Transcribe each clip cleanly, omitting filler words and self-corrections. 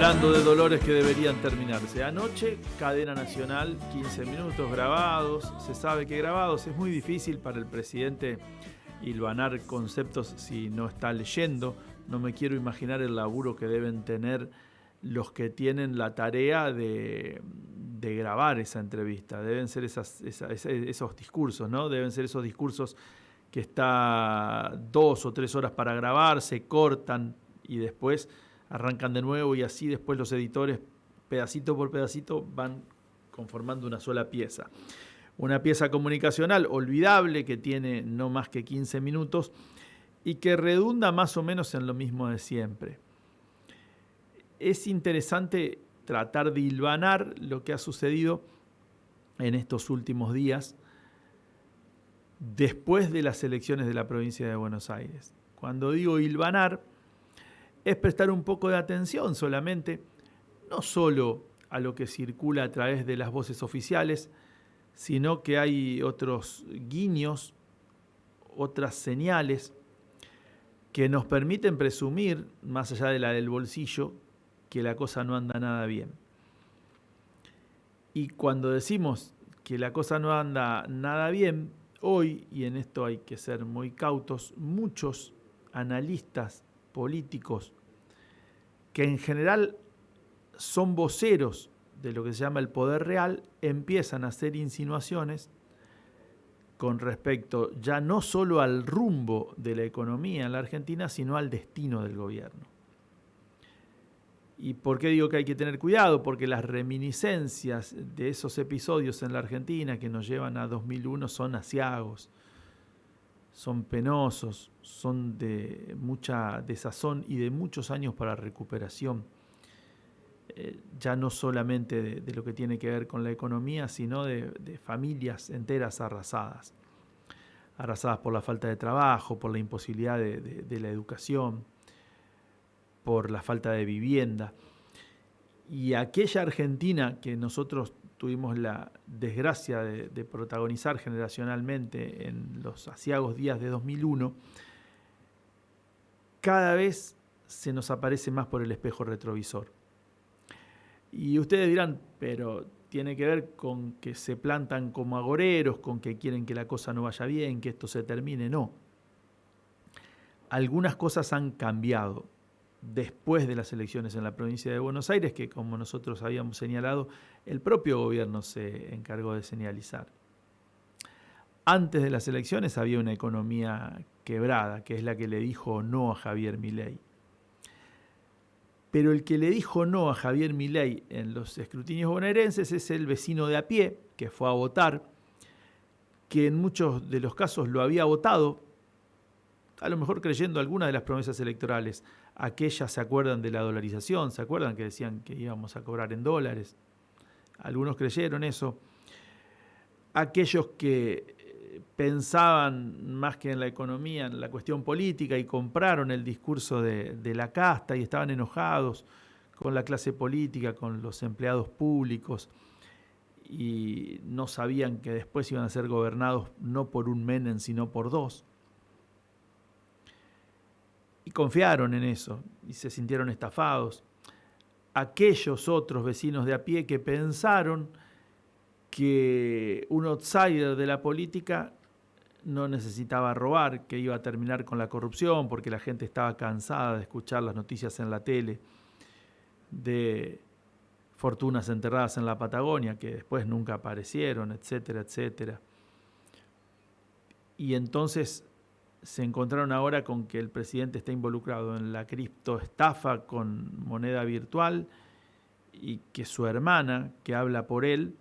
Hablando de dolores que deberían terminarse. Anoche, cadena nacional, 15 minutos grabados. Se sabe que grabados es muy difícil para el presidente hilvanar conceptos si no está leyendo. No me quiero imaginar el laburo que deben tener los que tienen la tarea de grabar esa entrevista. Deben ser esos discursos, ¿no? Deben ser esos discursos que está 2 o 3 horas para grabar, se cortan y después arrancan de nuevo, y así después los editores, pedacito por pedacito, van conformando una sola pieza. Una pieza comunicacional olvidable que tiene no más que 15 minutos y que redunda más o menos en lo mismo de siempre. Es interesante tratar de hilvanar lo que ha sucedido en estos últimos días después de las elecciones de la provincia de Buenos Aires. Cuando digo hilvanar, es prestar un poco de atención solamente, no solo a lo que circula a través de las voces oficiales, sino que hay otros guiños, otras señales que nos permiten presumir, más allá de la del bolsillo, que la cosa no anda nada bien. Y cuando decimos que la cosa no anda nada bien, hoy, y en esto hay que ser muy cautos, muchos analistas políticos que en general son voceros de lo que se llama el poder real, empiezan a hacer insinuaciones con respecto ya no solo al rumbo de la economía en la Argentina, sino al destino del gobierno. ¿Y por qué digo que hay que tener cuidado? Porque las reminiscencias de esos episodios en la Argentina que nos llevan a 2001 son aciagos, son penosos, son de mucha desazón y de muchos años para recuperación. Ya no solamente de lo que tiene que ver con la economía, sino de familias enteras arrasadas. Arrasadas por la falta de trabajo, por la imposibilidad de la educación, por la falta de vivienda. Y aquella Argentina que nosotros tuvimos la desgracia de protagonizar generacionalmente en los aciagos días de 2001, cada vez se nos aparece más por el espejo retrovisor. Y ustedes dirán, pero tiene que ver con que se plantan como agoreros, con que quieren que la cosa no vaya bien, que esto se termine. No. Algunas cosas han cambiado después de las elecciones en la provincia de Buenos Aires, que como nosotros habíamos señalado, el propio gobierno se encargó de señalizar. Antes de las elecciones había una economía quebrada, que es la que le dijo no a Javier Milei. Pero el que le dijo no a Javier Milei en los escrutinios bonaerenses es el vecino de a pie, que fue a votar, que en muchos de los casos lo había votado, a lo mejor creyendo algunas de las promesas electorales. Aquellas se acuerdan de la dolarización, se acuerdan que decían que íbamos a cobrar en dólares. Algunos creyeron eso. Aquellos que pensaban más que en la economía, en la cuestión política, y compraron el discurso de la casta y estaban enojados con la clase política, con los empleados públicos, y no sabían que después iban a ser gobernados no por un Menem, sino por dos. Y confiaron en eso y se sintieron estafados. Aquellos otros vecinos de a pie que pensaron que un outsider de la política no necesitaba robar, que iba a terminar con la corrupción porque la gente estaba cansada de escuchar las noticias en la tele de fortunas enterradas en la Patagonia que después nunca aparecieron, etcétera, etcétera. Y entonces se encontraron ahora con que el presidente está involucrado en la criptoestafa con moneda virtual y que su hermana, que habla por él,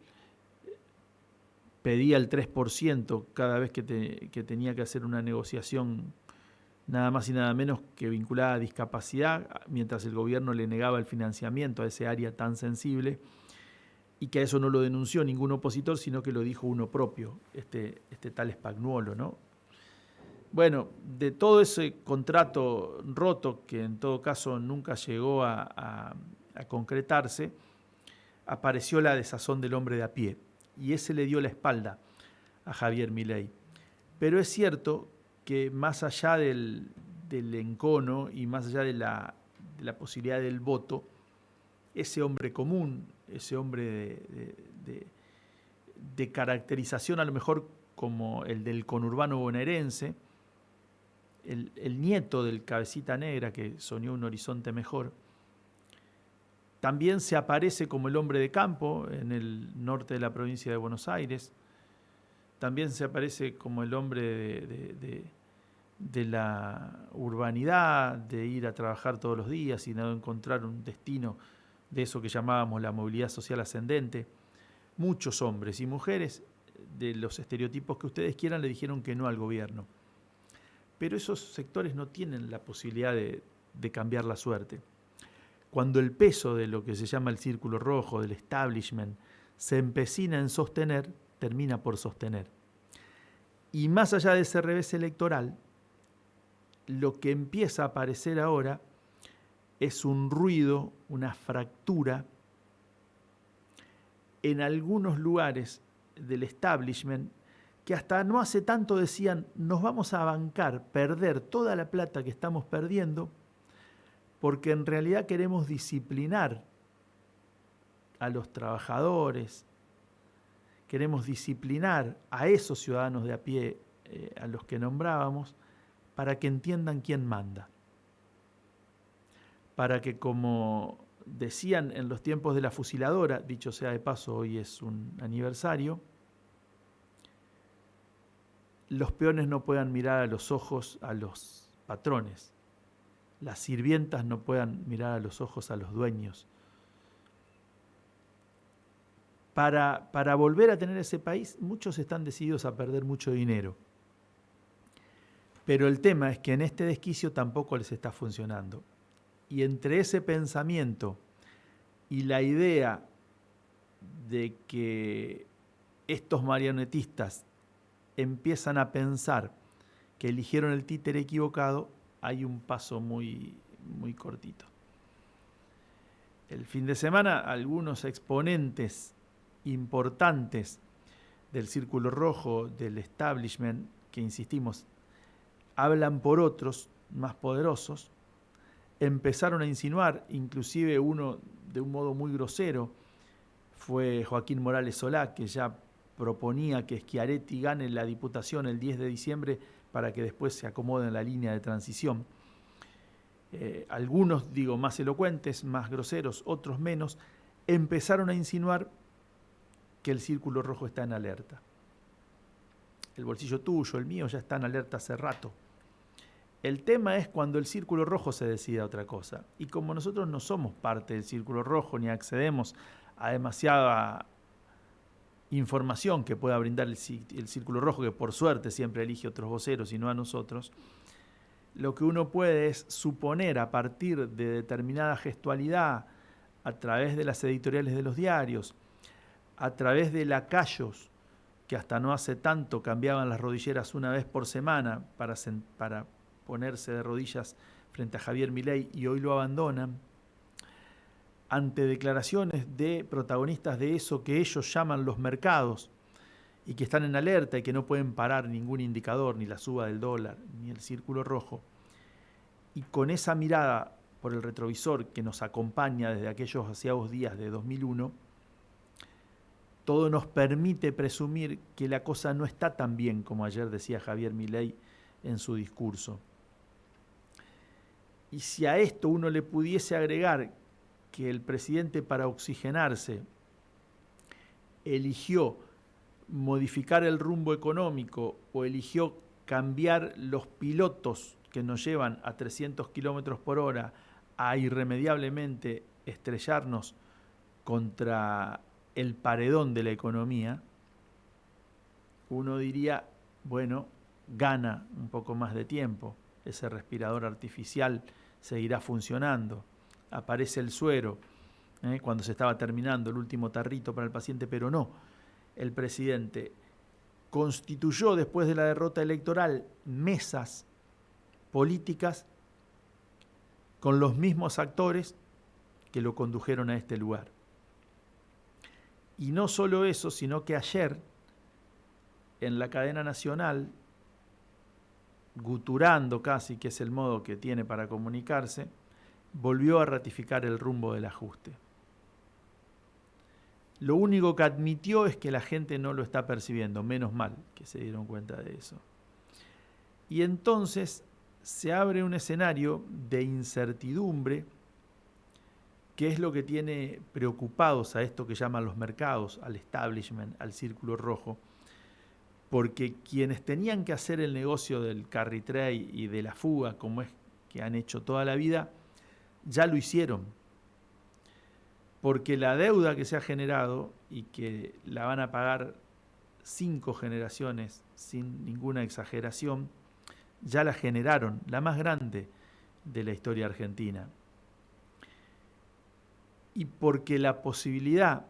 pedía el 3% cada vez que tenía que hacer una negociación nada más y nada menos que vinculada a discapacidad, mientras el gobierno le negaba el financiamiento a ese área tan sensible, y que a eso no lo denunció ningún opositor, sino que lo dijo uno propio, este tal Spagnuolo, ¿no? Bueno, de todo ese contrato roto, que en todo caso nunca llegó a concretarse, apareció la desazón del hombre de a pie, y ese le dio la espalda a Javier Milei. Pero es cierto que más allá del encono y más allá de la posibilidad del voto, ese hombre común, ese hombre de caracterización a lo mejor como el del conurbano bonaerense, el nieto del cabecita negra que soñó un horizonte mejor. También se aparece como el hombre de campo en el norte de la provincia de Buenos Aires. También se aparece como el hombre de la urbanidad, de ir a trabajar todos los días y no encontrar un destino de eso que llamábamos la movilidad social ascendente. Muchos hombres y mujeres de los estereotipos que ustedes quieran le dijeron que no al gobierno. Pero esos sectores no tienen la posibilidad de cambiar la suerte. Cuando el peso de lo que se llama el círculo rojo, del establishment, se empecina en sostener, termina por sostener. Y más allá de ese revés electoral, lo que empieza a aparecer ahora es un ruido, una fractura en algunos lugares del establishment que hasta no hace tanto decían, nos vamos a bancar, perder toda la plata que estamos perdiendo, porque en realidad queremos disciplinar a los trabajadores, queremos disciplinar a esos ciudadanos de a pie a los que nombrábamos, para que entiendan quién manda. Para que, como decían en los tiempos de la fusiladora, dicho sea de paso, hoy es un aniversario, los peones no puedan mirar a los ojos a los patrones, las sirvientas no puedan mirar a los ojos a los dueños. Para volver a tener ese país, muchos están decididos a perder mucho dinero. Pero el tema es que en este desquicio tampoco les está funcionando. Y entre ese pensamiento y la idea de que estos marionetistas empiezan a pensar que eligieron el títere equivocado, hay un paso muy, muy cortito. El fin de semana, algunos exponentes importantes del Círculo Rojo, del establishment, que insistimos, hablan por otros más poderosos, empezaron a insinuar, inclusive uno de un modo muy grosero, fue Joaquín Morales Solá, que ya proponía que Schiaretti gane la Diputación el 10 de diciembre para que después se acomode en la línea de transición. Algunos, digo, más elocuentes, más groseros, otros menos, empezaron a insinuar que el Círculo Rojo está en alerta. El bolsillo tuyo, el mío, ya está en alerta hace rato. El tema es cuando el Círculo Rojo se decide a otra cosa. Y como nosotros no somos parte del Círculo Rojo ni accedemos a demasiada información que pueda brindar el Círculo Rojo, que por suerte siempre elige otros voceros y no a nosotros, lo que uno puede es suponer a partir de determinada gestualidad, a través de las editoriales de los diarios, a través de lacayos que hasta no hace tanto cambiaban las rodilleras una vez por semana para ponerse de rodillas frente a Javier Milei y hoy lo abandonan, ante declaraciones de protagonistas de eso que ellos llaman los mercados y que están en alerta y que no pueden parar ningún indicador, ni la suba del dólar, ni el Círculo Rojo, y con esa mirada por el retrovisor que nos acompaña desde aquellos aciagos días de 2001, todo nos permite presumir que la cosa no está tan bien como ayer decía Javier Milei en su discurso. Y si a esto uno le pudiese agregar que el presidente, para oxigenarse, eligió modificar el rumbo económico o eligió cambiar los pilotos que nos llevan a 300 kilómetros por hora a irremediablemente estrellarnos contra el paredón de la economía, uno diría, bueno, gana un poco más de tiempo, ese respirador artificial seguirá funcionando, aparece el suero, cuando se estaba terminando el último tarrito para el paciente, pero no, el presidente constituyó después de la derrota electoral mesas políticas con los mismos actores que lo condujeron a este lugar. Y no solo eso, sino que ayer, en la cadena nacional, guturando casi, que es el modo que tiene para comunicarse, volvió a ratificar el rumbo del ajuste. Lo único que admitió es que la gente no lo está percibiendo, menos mal que se dieron cuenta de eso. Y entonces se abre un escenario de incertidumbre, que es lo que tiene preocupados a esto que llaman los mercados, al establishment, al círculo rojo, porque quienes tenían que hacer el negocio del carry trade y de la fuga, como es que han hecho toda la vida, ya lo hicieron. Porque la deuda que se ha generado y que la van a pagar 5 generaciones sin ninguna exageración, ya la generaron, la más grande de la historia argentina. Y porque la posibilidad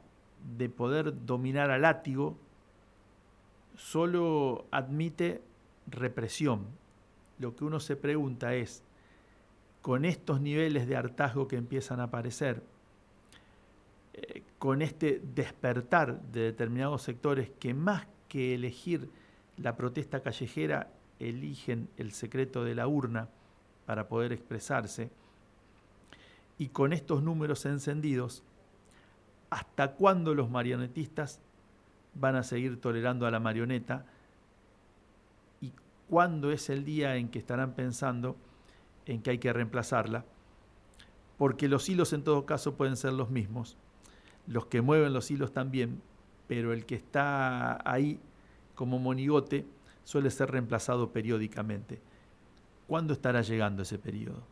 de poder dominar al látigo solo admite represión. Lo que uno se pregunta es, con estos niveles de hartazgo que empiezan a aparecer, con este despertar de determinados sectores que más que elegir la protesta callejera, eligen el secreto de la urna para poder expresarse, y con estos números encendidos, ¿hasta cuándo los marionetistas van a seguir tolerando a la marioneta? ¿Y cuándo es el día en que estarán pensando en que hay que reemplazarla? Porque los hilos en todo caso pueden ser los mismos, los que mueven los hilos también, pero el que está ahí como monigote suele ser reemplazado periódicamente. ¿Cuándo estará llegando ese periodo?